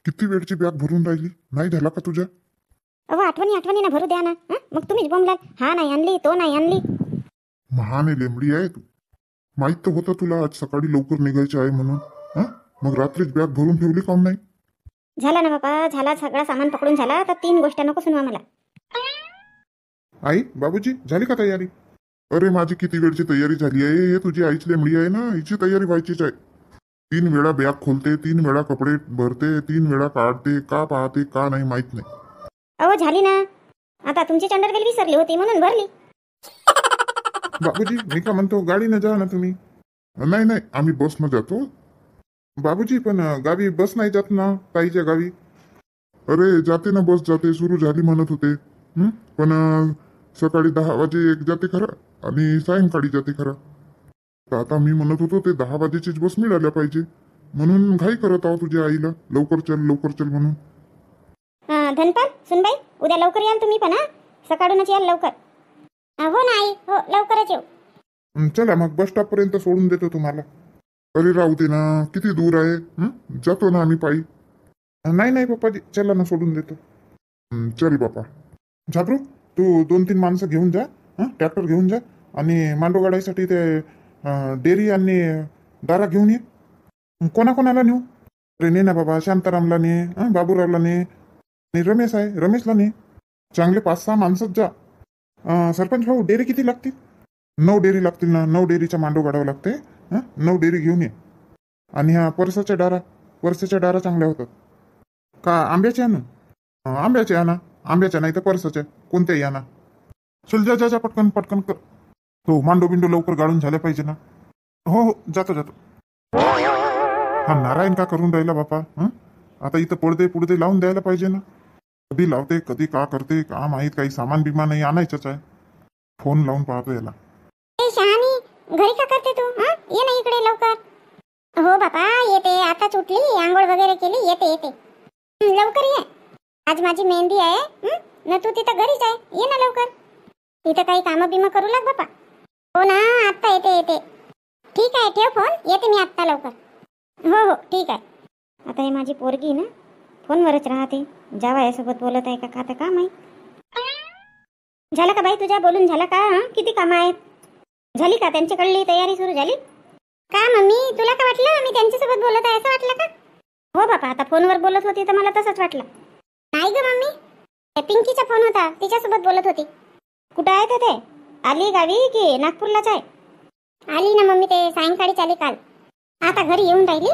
किती वेळची बॅग भरून राहिली, नाही झाला का तुझ्या? अहो आठवणी ना भरू द्या ना. मग तुम्हीच बोंबलाल, हा नाही आणली तो नाही आणली. महान आहे, लेंबडी आहे तू. माहित तर होतं तुला आज सकाळी लवकर निघायचं आहे म्हणून. मग रात्रीच बॅग भरून ठेवली काऊन नाही? झाला ना बाबा, झाला, सगळा सामान पकडून झाला. तर 3 गोष्ट नको सुनवा मला. आई बाबूजी झाली का तयारी? अरे माझी किती वेळची तयारी झाली आहे. हे तुझी आईची लेंबडी आहे ना, हिची तयारी व्हायचीच आहे. 3 वेळा बॅग खोलते, 3 वेळा कपडे भरते, 3 वेळा काढते, का पाहते का नाही माहित नाही. अहो झाली ना, आता तुमची चंडरवेल विसरली होती म्हणून भरली. बाबूजी मी का म्हणतो, गाडीनं जा ना तुम्ही. नाही नाही, आम्ही बसनं जातो. बाबूजी पण गावी बस नाही जात ना ताईच्या गावी. अरे जाते ना, बस जाते, सुरू झाली म्हणत होते. पण सकाळी 10 वाजे एक जाते खरं, आणि सायंकाळी जाते खरं. तर आता मी म्हणत होतो ते 10 वाजेचीच बस मिळाल्या पाहिजे, म्हणून घाई करत आहो तुझ्या आईला, लवकर चल म्हणून. धनपाल सुनबाई, उद्या लवकर याल तुम्ही पण. सकाळूनच याल लवकर. हो ना आई, हो लवकरच येऊ. चला मग बस स्टॉप पर्यंत सोडून देतो तुम्हाला. अरे राहू दे ना, किती दूर आहे. जातो ना आम्ही पायी. नाही नाही पप्पाजी, चला ना सोडून देतो. चल बापा. झाबरू तू 2-3 माणसं घेऊन जा, ट्रॅक्टर घेऊन जा, आणि मांडो गाडायसाठी ते डेअरी आणि दारा घेऊन ये. कोणाकोणाला नेऊ? अरे ने ना बाबा, शांतारामला ने, बाबूरावला ने, आणि रमेश आहे रमेशला ने. चांगले 5-6 माणसंच जा. सरपंच भाऊ, डेअरी किती लागतील? 9 डेअरी लागतील ना. 9 डेअरीचा मांडो गाडावं लागते. 9 डेअरी घेऊन ये. आणि ह्या परसाच्या डारा चांगल्या होतात का? आंब्याच्या आणू? आंब्याच्या आणा. आंब्याच्या नाही तर परसाच्या, कोणत्याही आणा. चल जा जा पटकन पटकन कर. तो मांडो बिंडो लवकर गाडून झाल्या पाहिजे ना. हो हो जातो. हा नारायण का करून राहिला बापा? आता इथं पुढते लावून द्यायला पाहिजे ना. कधी लावते कधी का करते का माहित. काही सामान बिमान नाही आणायचंच आहे. फोन लावून पाहतो याला. शहाणी, घरी का करते तू? ये ना इकडे लवकर. हो बापा येते, आताच उठली, आंघोळ वगैरे केली, येते. लवकर ये, आज माझी मेहंदी आहे ना. तू तिथं घरीच आहे, ये ना लवकर. इथं काही कामं बिमं करू लाग बापा. हो ना, आत्ता येते. ठीक आहे, ठेव फोन, येते मी आत्ता लवकर. हो ठीक आहे. आता हे माझी पोरगी ना फोनवरच राहते. जावयासोबत बोलत आहे का तर काम आहे. झालं का बाई तुझ्या बोलून झालं का? किती कामं आहेत? झाली का त्यांच्याकडली तयारी सुरू झाली का? मम्मी तुला का वाटलं मी त्यांच्यासोबत बोलत आहे असं वाटलं का? हो बापा, आता फोनवर बोलत होती तर मला तसंच वाटलं. नाही ग मम्मी, पिंकीचा फोन होता, तिच्यासोबत बोलत होती. कुठं आहे तर ते? आली गावी की नागपूरलाच आहे? आली ना मम्मी, ते सायंकाळीच आली काल. आता घरी येऊन राहिली.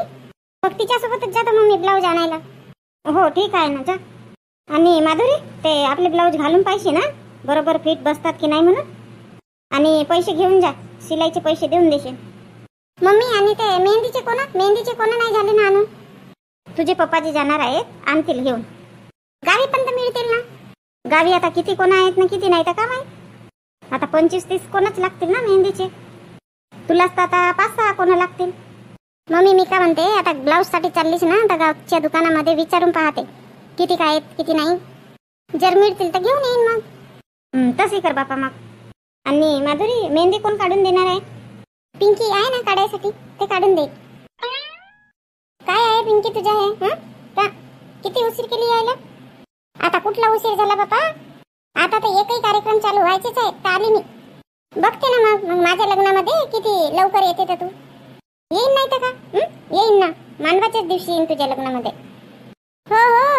मग तिच्यासोबतच जातो मम्मी ब्लाऊज आणायला. हो ठीक आहे ना, जा. आणि माधुरी, ते आपले ब्लाऊज घालून पाहिजे ना, बरोबर फिट बसतात की नाही म्हणून. आणि पैसे घेऊन जा, शिलाईचे पैसे देऊन देशील. मम्मी आणि ते मेहंदीचे कोणा नाही झाले ना आणून. तुझे पप्पाजी जाणार आहेत, आणतील घेऊन. गावी पण तर मिळतील ना. गावी आता किती कोण आहेत ना, किती नाही तर का माहित. आता 25-30 कोणच लागतील ना मेहंदीचे. तुलाच तर आता 5-6 कोण लागतील. मम्मी मी का म्हणते, आता ब्लाऊजसाठी चाललीस ना तर गावच्या दुकानामध्ये विचारून पाहते किती काय आहेत किती नाही. जर मिळतील तर घेऊन येईन मग. तसे कर बापा मग. आणि माधुरी, मेहंदी कोण काढून देणार आहे? पिंकी आहे ना काढायसाठी, ते काढून दे. काय आहे पिंकी तुझ्या हे? का किती उशीर केली यायला? आता कुठला उशीर झाला बापा? आता तर एकही कार्यक्रम चालू व्हायचेच आहे तर आली मी. बघते ना मग माझ्या लग्नामध्ये किती लवकर येते तर तू. येईन नाही तर का? येईन ना, मांडवाच्याच दिवशी येईन तुझ्या लग्नामध्ये. हो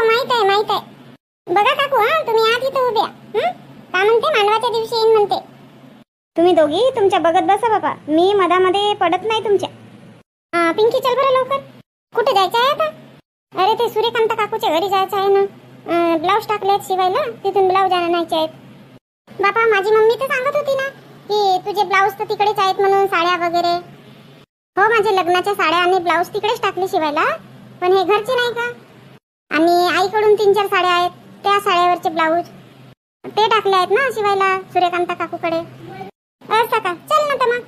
माहित आहे. बघा काकू, तुम्ही आधी तर उभ्या. का म्हणते मांडवाच्या दिवशी येईन म्हणते. तुम्ही दोघी तुमच्या बघत बसा बाबा, मी मधामध्ये पडत नाही तुमच्या. पिंकी चल बरं लवकर. कुठे जायचं आहे आता? अरे ते सूर्यकांत काकूच्या घरी जायचं आहे ना. ब्लाऊज टाकले आहेत शिवायला, तिथून ब्लाऊज आणायचे आहेत. बापा माझी मम्मी तर सांगत होती ना की तुझे ब्लाऊज तर तिकडेच आहेत म्हणून, साड्या वगैरे. हो माझ्या लग्नाच्या साड्या आणि ब्लाऊज तिकडेच टाकले शिवायला, पण हे घरचे नाही का. आणि आईकडून 3-4 साड्या आहेत, त्या साड्यावरचे ब्लाऊज ते टाकले आहेत ना शिवायला सूर्यकांत काकूकडे. असं का? चल ना तर मग.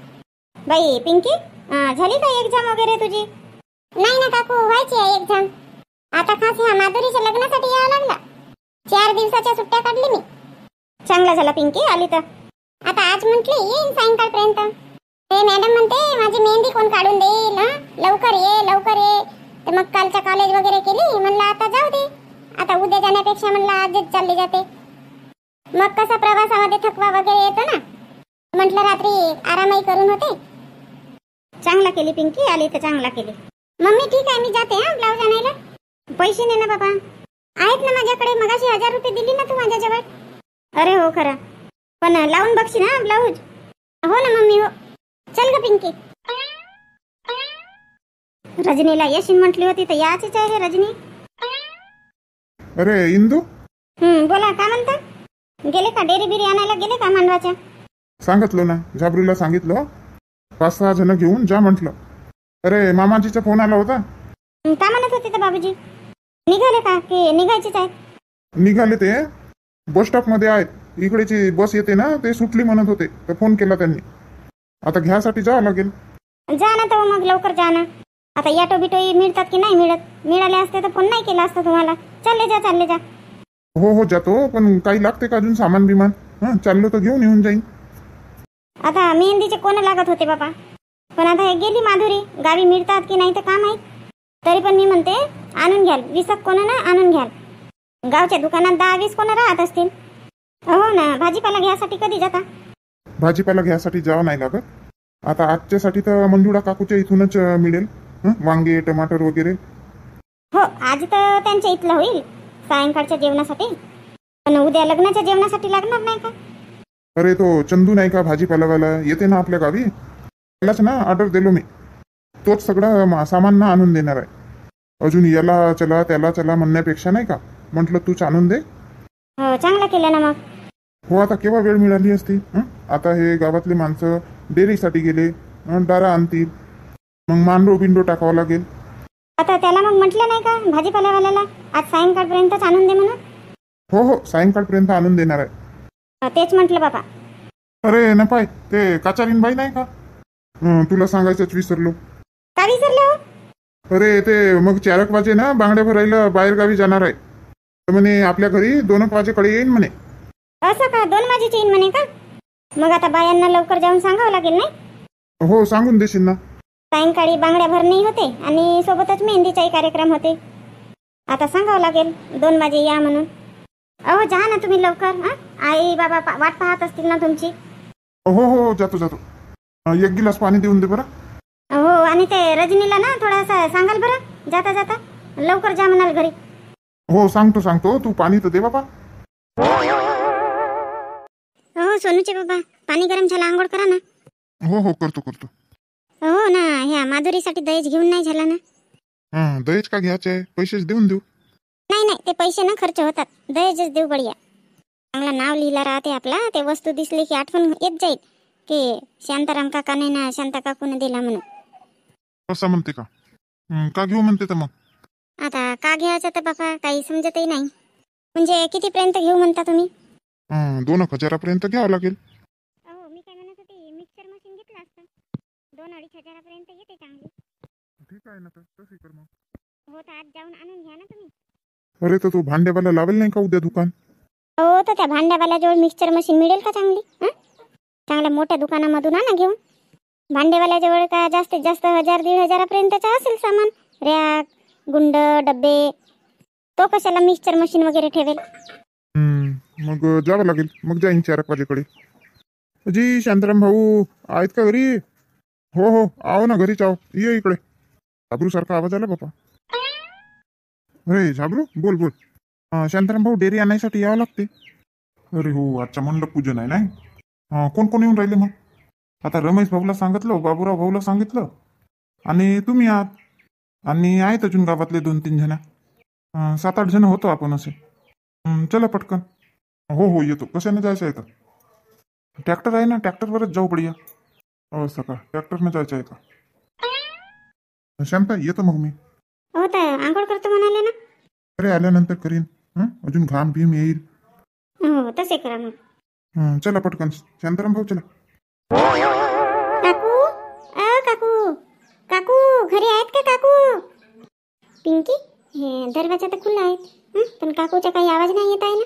बाई पिंकी, झाली का एक्झाम वगैरे तुझी? नाही ना काकू, व्हायची आहे एक्झाम. आता खास ह्या माधुरीच्या लग्नासाठी यावं लागला. 4 दिवसाच्या सुट्ट्या काढली मी. चांगला झाला पिंकी आली तर. आता आज म्हटली येईन सायंकाळपर्यंत. ते मॅडम म्हणते माझी मेहंदी कोण काढून देईल, लवकर ये. तर मग कालच्या कॉलेज वगैरे केली, म्हणलं आता जाऊ जाण्यापेक्षा म्हणलं आजच चालली जाते. मग कसा प्रवासामध्ये थकवा वगैरे येतो ना, म्हटलं रात्री आरामही करून होते. चांगला केली पिंकी, आली तर चांगला केली. मम्मी ठीक आहे, मी जाते हा ब्लाऊज आणायला. पैसे ने ना बाबा, आहेत ना माझ्याकडे. मगाशी 1000 रुपये दिली ना तू माझ्याजवळ. अरे हो खरं, पण लावून बघशील ना ब्लाऊज. हो ना मम्मी, हो. चल ग पिंकी. रजनीला येशील म्हटली होती तर याचीच आहे रजनी. अरे इंदू, बोला, काय म्हणता? गेले का डेरी बिरी आणायला, गेले का मांडवाच्या? सांगितलं ना, झाबरूला सांगितलं 5-6 जण घेऊन जा म्हटलं. अरे मामाजीचा फोन आला होता. काय म्हणत होते तर बाबूजी? निघाले का की निघायचीच आहे? निघाले ते, बस स्टॉप मध्ये आहेत. इकडेची बस येते ना, ते सुटली म्हणत होते, तर फोन केला त्यांनी. आता घ्यासाठी जावं लागेल. जा ना तर मग लवकर जा ना. आता याटो बिटो मिळतात की नाही मिळत? मिळाले असते तर फोन नाही केला असता तुम्हाला. चालले जा, चालले जा. हो जातो, पण काही लागते का अजून सामान बिमान? चाललो तर घेऊन येऊन जाईन. आता मेहंदीचे कोण लागत होते बाबा, पण आता हे गेली माधुरी. गावी मिळतात की नाही तर का माहीत. तरी पण मी म्हणते आणून घ्याल, 20 कोण ना आणून घ्याल. गावच्या दुकानात 10-20 कोण राहत असतील. हो ना, भाजीपाला घ्यायसाठी कधी जाता? भाजीपाला घ्यायसाठी जावं नाही लागत. आता आजच्यासाठी तर मंजुळा काकूच्या इथूनच मिळेल. वांगे, टमाटर वगैरे. हो, आज तर त्यांच्या इथलं होईल सायंकाळच्या जेवणासाठी. पण उद्या लग्नाच्या जेवणासाठी लागणार नाही का? अरे तो चंदू नाही का भाजीपालावाला, येते ना आपल्या गावी, त्यालाच ना ऑर्डर दिलो मी. तोच सगळं सामान ना आणून देणार आहे. अजून याला चला त्याला चला म्हणण्यापेक्षा नाही का, म्हटलं तूच आणून दे. हो, चांगलं केलं ना मग. हो, आता केव्हा वेळ मिळाली असती. आता हे गावातले माणसं डेअरीसाठी गेले, दारा आणतील, मग मांडो बिंडो टाकावं लागेल. आता त्याला मग म्हटलं नाही का भाजीपाल्यावाल्याला आज सायंकाळपर्यंतच आणून दे म्हणून? हो सायंकाळपर्यंत आणून देणार आहे. तेच म्हटलं बाबा. अरे न पाय, ते काचारीन बाई नाही का, तुला सांगायचंच विसरलो. का विसरले हो? अरे ते मग 4 वाजे ना बांगड्या भरायला बाहेर गावी जाणार आहे. तर म्हणे आपल्या घरी 2 वाजेकडे येईन म्हणे. असं का? 2 वाजेची येईन म्हणे का? मग आता बायांना लवकर जाऊन सांगावं लागेल नाही? हो, सांगून देशील ना. सायंकाळी बांगड्या भरणे होते आणि सोबतच मेहंदीचाही कार्यक्रम होते. आता सांगावं लागेल 2 वाजे या म्हणून. अहो जा ना तुम्ही लवकर. आई बाबा वाट पाहत असतील ना तुमची. हो जातो. 1 गिलास पाणी देऊन दे बरं. हो, आणि ते रजनीला ना थोडासा सांगाल बरं, जाता जाता लवकर जा म्हणाल घरी. हो सांगतो, तू पाणी तर दे बाबा. हो सोनूचे बाबा, पाणी गरम झालं, आंघोळ करा ना. हो करतो. हो ना, ह्या माधुरीसाठी दहेज घेऊन नाही झाला ना. दहेज का घ्यायचे आहे? पैसेच देऊन देऊ. नाही, ते पैसे ना खर्च होतात, दहेजच देऊ बढिया. चांगला नाव लिहिला राहते आपला. ते वस्तू दिसली की आठवण येत जाईल की शांताराम काकाने ना शांता काकूने दिला म्हणून. असं म्हणते का? का घेऊ म्हणते तर मग? आता का घ्यायचं तर बाबा काही समजतही नाही. म्हणजे कितीपर्यंत घेऊ म्हणता तुम्ही? 2,000 घ्यावं लागेल. हो, मी काय म्हणत होते, मिक्सर मशीन घेतलं असतं. 2-2.5 हजारापर्यंत येते चांगली. ठीक आहे ना, तर तशी कर मग. हो, तर आज जाऊन आणून घ्या ना तुम्ही. अरे तर तू भांड्यावाला लावेल नाही का उद्या दुकान? हो, तर त्या भांड्यावाल्याजवळ मिक्सर मशीन मिळेल का चांगली? चांगल्या मोठ्या दुकानामधून आणा घेऊन. भांडेवाल्याजवळ का जास्तीत जास्त 1,000-1,500पर्यंतचं असेल सामान. रॅक, गुंड, डब्बे. तो कशाला मिक्सर मशीन वगैरे ठेवेल? मग जावं लागेल. मग जाईन 4 वाजेकडे. जी शांताराम भाऊ आहेत का घरी? हो आहो ना, घरीच आहो. ये इकडे. झाबरू सारखा आवाज आला बापा. अरे झाबरू, बोल. शांताराम भाऊ, डेअरी आणायसाठी यावं लागते. अरे हो, आजच्या मंडप पूजन आहे नाही. कोण येऊन राहिले मग? आता रमेश भाऊला सांगितलं, बाबूराव भाऊला सांगितलं, आणि तुम्ही आहात, आणि आहेत अजून गावातले 2-3 जण. 7-8 जण होतो आपण असे. चला पटकन. हो येतो. कशाने जायचं आहे का? ट्रॅक्टर आहे ना, ट्रॅक्टरवरच जाऊ पडूया. असं का? ट्रॅक्टरने जायचं आहे का? शांता, येतो मग मी. हो, तर आंघोळ करतो म्हणाले ना. अरे आल्यानंतर करीन. अजून घाम भीम येईल. हो, तसे करा मग. चला पटकन. शांताराम भाऊ चला. काकू घरी आहेत का काकू? पिंकी, हे दरवाजा तर खुला आहे, पण काकूचा काही आवाज नाही येत आहे ना.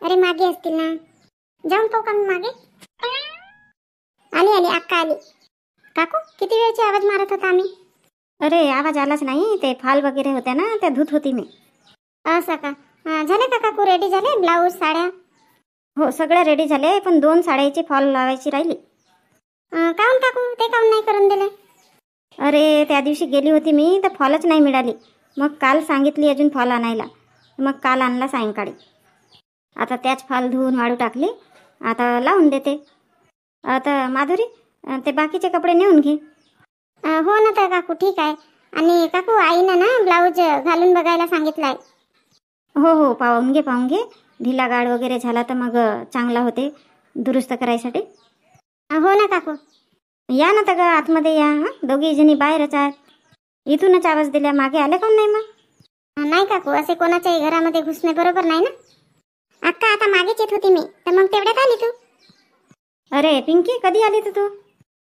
अरे मागे असतील ना, जाऊन पाहू का मी मागे. आली अक्का आली. काकू, किती वेळची आवाज मारत होता आम्ही? अरे आवाज आलाच नाही, ते फाल वगैरे होत्या ना, त्या धुत होती मी. असं का? झाले का काकू, रेडी झाले ब्लाऊज साड्या? हो सगळ्या रेडी झाले, पण 2 साड्याची फॉल लावायची राहिली. काऊन काकू, ते काऊन नाही करून दिले? अरे त्या दिवशी गेली होती मी तर फॉलच नाही मिळाली. मग काल सांगितली अजून फॉल आणायला, मग काल आणला सायंकाळी. आता त्याच फॉल धुवून वाळू टाकली, आता लावून देते. आता माधुरी ते बाकीचे कपडे नेऊन घे. हो ना तर काकू, ठीक आहे. आणि काकू आईनं ना ब्लाऊज घालून बघायला सांगितलंय. हो हो पाहून घे. ढिला गाड वगैरे झाला तर मग चांगला होते दुरुस्त करायसाठी. हो ना काकू. या ना तर ग आतमध्ये या. दोघी जणी बाहेरच आहेत. इथूनच आवाज दिल्या, मागे आले कोण नाही मग? नाही काकू, असे कोणाच्याही घरामध्ये घुसणे बरोबर नाही ना. अक्का आता मागेच येत होती मी, तर मग तेवढ्यात आली तू. अरे पिंकी कधी आली तर तू?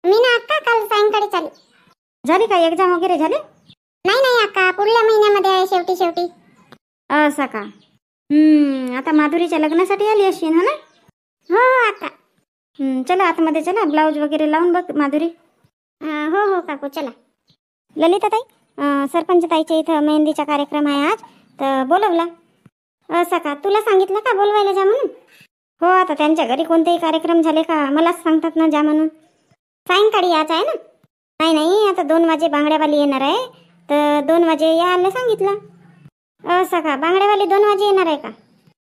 मी ना अक्का काल सायंकाळी चाली. झाली का एक्झाम वगैरे झाली? नाही अक्का, पुढल्या महिन्यामध्ये आहे शेवटी. असं का? आता माधुरीच्या लग्नासाठी आली असेल ना? हो अक्का. चला आतमध्ये चला, ब्लाऊज वगैरे लावून बघ माधुरी. हो काकू चला. ललिता ताई, सरपंच ताईच्या इथं मेहंदीचा कार्यक्रम आहे आज, तर बोलवला. असं का? तुला सांगितलं का बोलवायला जा म्हणून? हो, आता त्यांच्या घरी कोणतेही कार्यक्रम झाले का मलाच सांगतात ना जा म्हणून. सायंकाळी यायचं आहे ना? नाही, आता 2 वाजे बांगड्यावाली येणार आहे, तर 2 वाजे यायला सांगितलं. असं का? बांगड्यावाली 2 वाजे येणार आहे का?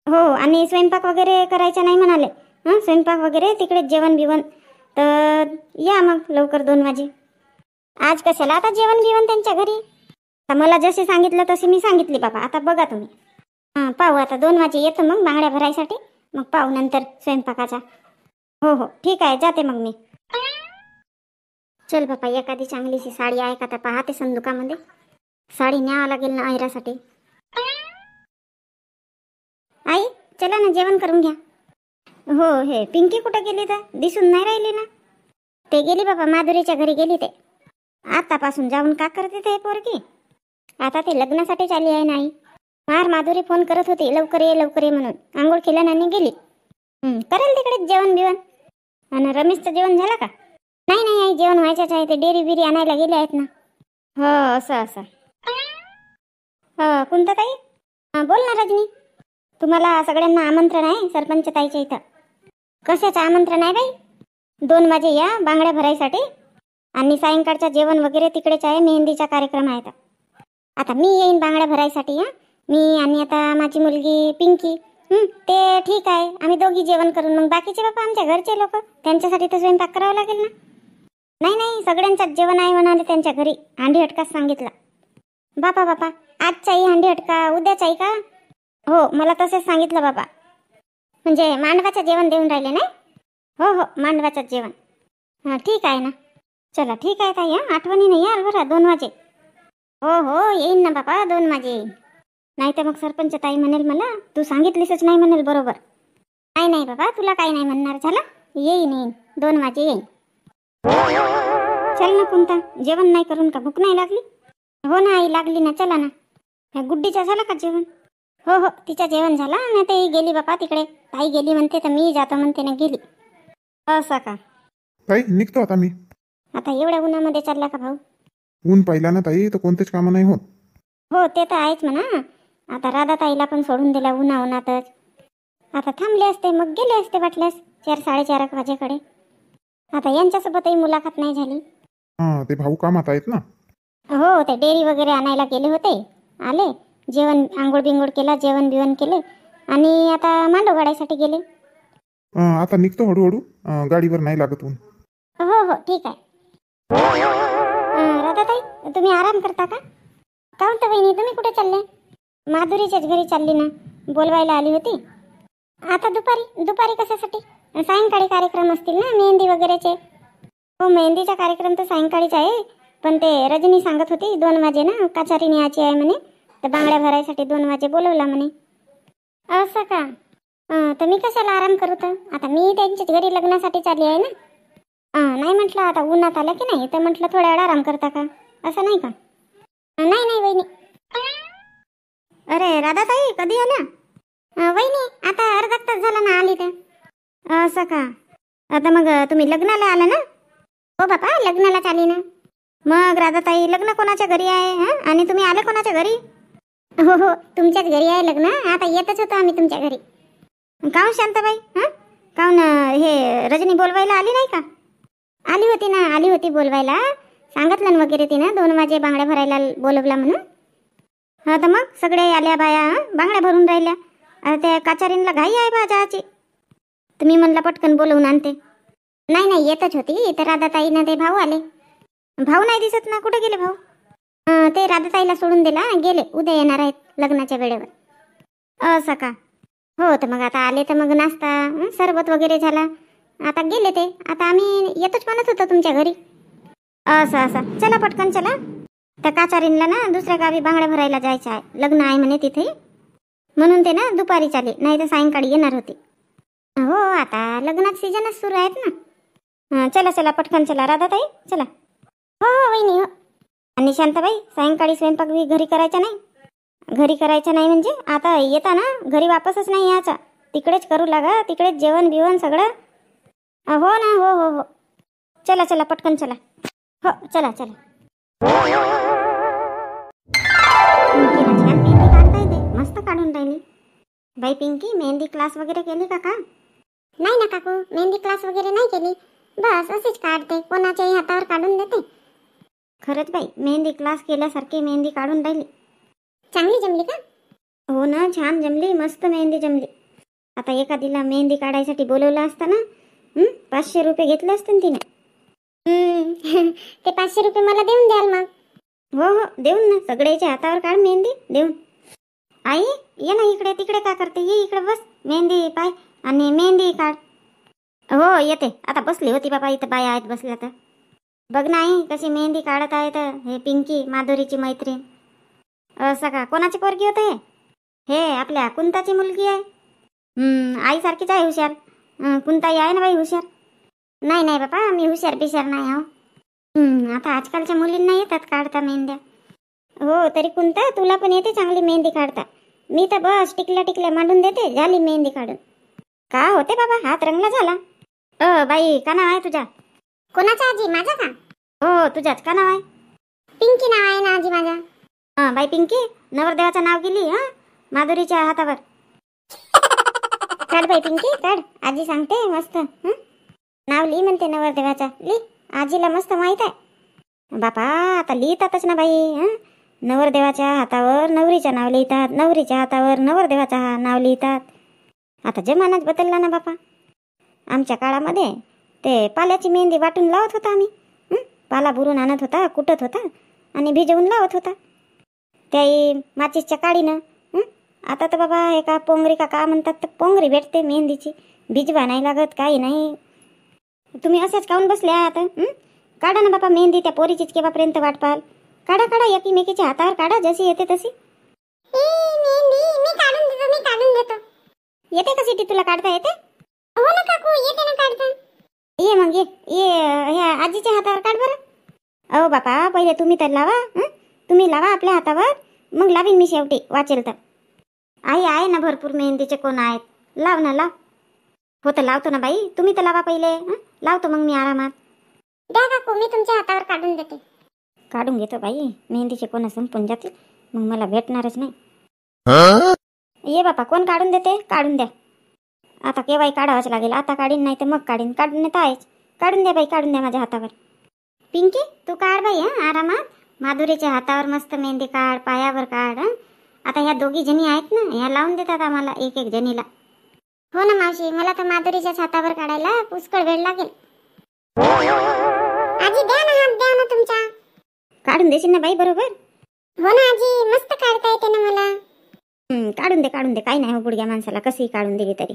हो, आणि स्वयंपाक वगैरे करायचा नाही म्हणाले. स्वयंपाक वगैरे तिकडे जेवण बिवण, तर या मग लवकर 2 वाजे. आज कशाला आता जेवण बिवण त्यांच्या घरी? आता मला जसे सांगितलं तसे मी सांगितले बाबा, आता बघा तुम्ही. पाहू आता 2 वाजे येतो मग बांगड्या भरायसाठी, मग पाहू नंतर स्वयंपाकाचा. हो ठीक आहे, जाते मग मी. चल बापा, एखादी चांगलीशी साडी आहे का तर पाहते संदुकामध्ये. साडी न्यावं लागेल ना ऐरासाठी. आई चला ना, जेवण करून घ्या. हो, हे पिंकी कुठे गेली तर दिसून नाही राहिली ना? ते गेली बाबा, माधुरीच्या घरी गेली. ते आतापासून जाऊन का करते ते पोरगी? आता ते लग्नासाठी चालली आहे ना आई. माधुरी फोन करत होती लवकर ये म्हणून. आंघोळ केल्याने गेली. करेल तिकडे जेवण बिवण. आणि रमेशचं जेवण झालं का? नाही आई, जेवण व्हायचंच आहे. ते डेरी बिरी आणायला गेले आहेत ना. हो असं. कोणतं ताई? बोल ना रजनी. तुम्हाला सगळ्यांना आमंत्रण आहे सरपंच ताईच्या इथं. कशाचं आमंत्रण आहे बाई? 2 वाजे या बांगड्या भरायसाठी, आणि सायंकाळचं जेवण वगैरे तिकडेच आहे, मेहंदीचा कार्यक्रम आहे. आता मी येईन बांगड्या भरायसाठी. मी आणि आता माझी मुलगी पिंकी. ते ठीक आहे, आम्ही दोघी जेवण करून. मग बाकीचे बाबा आमच्या घरचे लोक, त्यांच्यासाठी तर स्वयंपाक करावा लागेल ना. नाही सगळ्यांचाच जेवण आहे म्हणाले त्यांच्या घरी. हांडी हटकाच सांगितला. बापा आजचाही हांडी हटका, उद्याचाही का? हो, मला तसेच सांगितलं बाबा. म्हणजे मांडवाचं जेवण देऊन राहिले नाही? हो मांडवाचं जेवण. ठीक आहे ना. चला ठीक आहे ताई, आठवणीने याल बरं 2 वाजे. हो येईन ना बाबा, 2 वाजे येईन. नाही तर मग सरपंच ताई म्हणेल मला तू सांगितलीसच नाही म्हणेल. बरोबर. नाही बाबा, तुला काही नाही म्हणणार. झालं, येईन 2 वाजे येईन. चल ना कोणता, जेवण नाही करून का भूक नाही लागली? हो ना आई, लागली ना. चला ना. ह्या गुड्डीचं झालं का जेवण? हो तिचं जेवण झालं ना. ते गेली बापा तिकडे. ताई गेली म्हणते तर मी जातो म्हणते ना, गेली. असं का? ताई निघतो आता मी. आता एवढ्या उन्हामध्ये चालला का भाऊ? ऊन पाहिला ना ताई, तर कोणतेच कामं नाही होत. हो ते तर आहेच म्हणा. आता राधा ताईला पण सोडून दिला उन्हातच. आता थांबले असते, मग गेले असते वाटल्यास 4-4:30 वाजेकडे. आता यांच्यासोबतही मुलाखत नाही झाली. ते भाऊ कामात आहेत ना. हो, ते डेअरी वगैरे आणायला गेले होते. आले, जेवण आंघोळ बिंगोळ केला, जेवण बिवण केले, आणि आता मांडव गाडायसाठी गेले. आता निघतो हळूहळू, गाडीवर नाही लागत ऊन. हो ठीक आहे. राधा ताई, तुम्ही आराम करता का? काऊन तर बहिणी, तुम्ही कुठे चालले? माधुरीच्याच घरी चालली ना, बोलवायला आली होती. आता दुपारी कशासाठी? सायंकाळी कार्यक्रम असतील ना मेहंदी वगैरेचे. हो, मेहंदीचा कार्यक्रम तर सायंकाळीच आहे, पण ते रजनी सांगत होती 2 वाजे ना काचारी न्यायची आहे म्हणे, तर बांगड्या भरायसाठी 2 वाजे बोलवला म्हणे. असं का? तर मी कशाला आराम करू? तर आता मी त्यांच्याच घरी लग्नासाठी चालली आहे ना. नाही म्हटलं, आता उन्हात आलं की नाही, तर म्हटलं थोड्या वेळ आराम करता का, असं नाही का? नाही वहिनी. अरे राधा ताई कधी आल्या? वहिनी आता अर्धा तास झाला ना आली. तर असं का? आता मग तुम्ही लग्नाला आला ना? हो बापा, लग्नाला चाली ना. मग राधा ताई, लग्न कोणाच्या घरी आहे आणि तुम्ही आले कोणाच्या घरी? हो हो, तुमच्याच घरी आहे लग्न. आता येतच होतो आम्ही तुमच्या घरी. काहून शांताबाई? काहून हे रजनी बोलवायला आली नाही का? आली होती ना, आली होती बोलवायला. सांगितलं ना वगैरे तिनं 2 वाजे बांगड्या भरायला बोलवला म्हणून. हा तर मग सगळे आल्या बाया बांगड्या भरून राहिल्या. आता त्या काचारींला घाई आहे बा जायची. तुम्ही म्हणला पटकन बोलवून आणते. नाही नाही, येतच होती. तर राधाताईनं ते भाऊ आले. भाऊ नाही दिसत ना, कुठे गेले भाऊ? ते राधाताईला सोडून दिला, गेले. उद्या येणार आहेत लग्नाच्या वेळेवर. असं का? हो, तर मग आता आले तर मग नाश्ता सरबत वगैरे झाला. आता गेले ते. आता आम्ही येतोच म्हणत होतो तुमच्या घरी. असं चला पटकन चला. त्या काचारींला ना दुसऱ्या गावी बांगड्या भरायला जायचं आहे. लग्न आहे म्हणे तिथे, म्हणून ते ना दुपारी चाले, नाही तर सायंकाळी येणार होते. हो, आता लग्नात सीजनच सुरू आहेत ना. चला चला पटकन चला राधाताई, चला. हो हो वहिनी, हो. आणि शांताबाई, सायंकाळी स्वयंपाक बी घरी करायचा नाही. घरी करायचं नाही म्हणजे आता येता ना घरी वापसच नाही यायचा. तिकडेच करू लागा, तिकडेच जेवण बिवण सगळं. हो ना, हो हो हो. चला चला पटकन चला. हो चला चला. पिंकीला छान मेहंदी काढता येते, मस्त काढून राहिली. बाई पिंकी, मेहंदी क्लास वगैरे केली का? नाही ना काकू, मेहंदी क्लास वगैरे नाही केली. बस अशीच काढते, कोणाच्याही हातावर काढून देते. खरंच बाई, मेहंदी क्लास केल्यासारखी मेहंदी काढून राहिली. चांगली जमली का? हो ना, छान जमली, मस्त मेहंदी जमली. आता एखादीला मेहंदी काढायसाठी बोलवलं असतं ना, 500 रुपये घेतले असते तिने. ते 500 रुपये मला देऊन द्याल मग. हो हो देऊन ना, सगळ्याच्या हातावर काढ मेहंदी देऊन. आई ये ना इकडे, तिकडे काय करते, ये इकडे बस, मेहंदी पाय आणि मेहंदी काढ. हो येते, आता बसली होती बाबा इथं, बाया आहेत बसल्या तर. बघ नाही कशी मेहंदी काढत आहे. तर हे पिंकी माधुरीची मैत्रीण. असं का? कोणाची पोरगी होत हे? हे आपल्या कुंताची मुलगी आहे. आईसारखीच आहे हुशार. कुंताई आहे ना बाई हुशार. नाही नाही बाबा, मी हुशार बिशार नाही हो. आता आजकालच्या मुलींना येतात काढता मेहंद्या. हो तरी कुंता, तुला पण येते चांगली मेहंदी काढता. मी तर बस टिकल्या मांडून देते, झाली मेहंदी काढून. का होते बाबा, हात रंगला झाला. बाई का नाव आहे तुझ्या? कोणाचा आजी? माझा का? हो तुझ्याच. का नाव आहे? पिंकी नाव आहे ना आजी माझा. बाई पिंकी, नवरदेवाचं नाव गेली माधुरीच्या हातावर. काढ बाई पिंकी काढ, आजी सांगते मस्त. नाव लिही म्हणते नवरदेवाचा, लिही. आजीला मस्त माहित आहे. बापा आता लिहितातच ना बाई. नवरदेवाच्या हातावर नवरीचं नाव लिहितात, नवरीच्या हातावर नवरदेवाचं नाव लिहितात. आता जमानाच बदलला ना बापा. आमच्या काळामध्ये ते पाल्याची मेहंदी वाटून लावत होता आम्ही. पाला बुरून आणत होता, कुटत होता आणि भिजवून लावत होता त्याही माचीसच्या काडीनं. आता तर बाबा हे का पोंगरी का म्हणतात, तर पोंगरी भेटते मेहंदीची, भिजवा नाही लागत, काही नाही. तुम्ही असेच काऊन बसल्या आता? काढा ना बापा मेहंदी, त्या पोरीचीच केव्हापर्यंत वाट पाहाल. काढा काढा, एकीमेकीच्या हातावर काढा, जशी येते तशी. मी काढून देतो. येते का सिटी, तुला काढता येते? हो ना काकू, येते ना काढता. ये मग ये ह्या आजीच्या हातावर काढ बरं. अहो बापा, पहिले तुम्ही तर लावा. तुम्ही लावा आपल्या हातावर, मग लावीन मी शेवटी वाचेल तर. आई आहे ना भरपूर मेहंदीचे कोण आहेत, लाव ना लाव. हो तर लावतो ना बाई, तुम्ही तर लावा पहिले. लावतो मग मी आरामात. द्या काकू, मी तुमच्या हातावर काढून देते. काढून घेतो बाई, मेहंदीचे कोण संपून जातील, मग मला भेटणारच नाही. ये बापा, कोण काढून देते? काढून द्या. आता केव्हाही काढावंच लागेल. आता काढीन नाही तर मग काढीन, काढून तर आहेच. काढून द्या बाई, काढून द्या माझ्या हातावर. पिंकी तू काढ बाई आरामात. माधुरीच्या हातावर मस्त मेहंदी काढ, पायावर काढ. आता ह्या दोघी जणी आहेत ना, ह्या लावून देतात आम्हाला एक एक जणीला. हो ना मावशी, मला तर माधुरीच्याच हातावर काढायला पुष्कळ वेळ लागेल. आजी द्या ना हात, द्या ना तुमचा. काढून देशील ना बाई बरोबर? हो ना आजी, मस्त काढता येते ना मला. काढून दे, काही नाही हो, बुडग्या माणसाला कशीही काढून दिली तरी.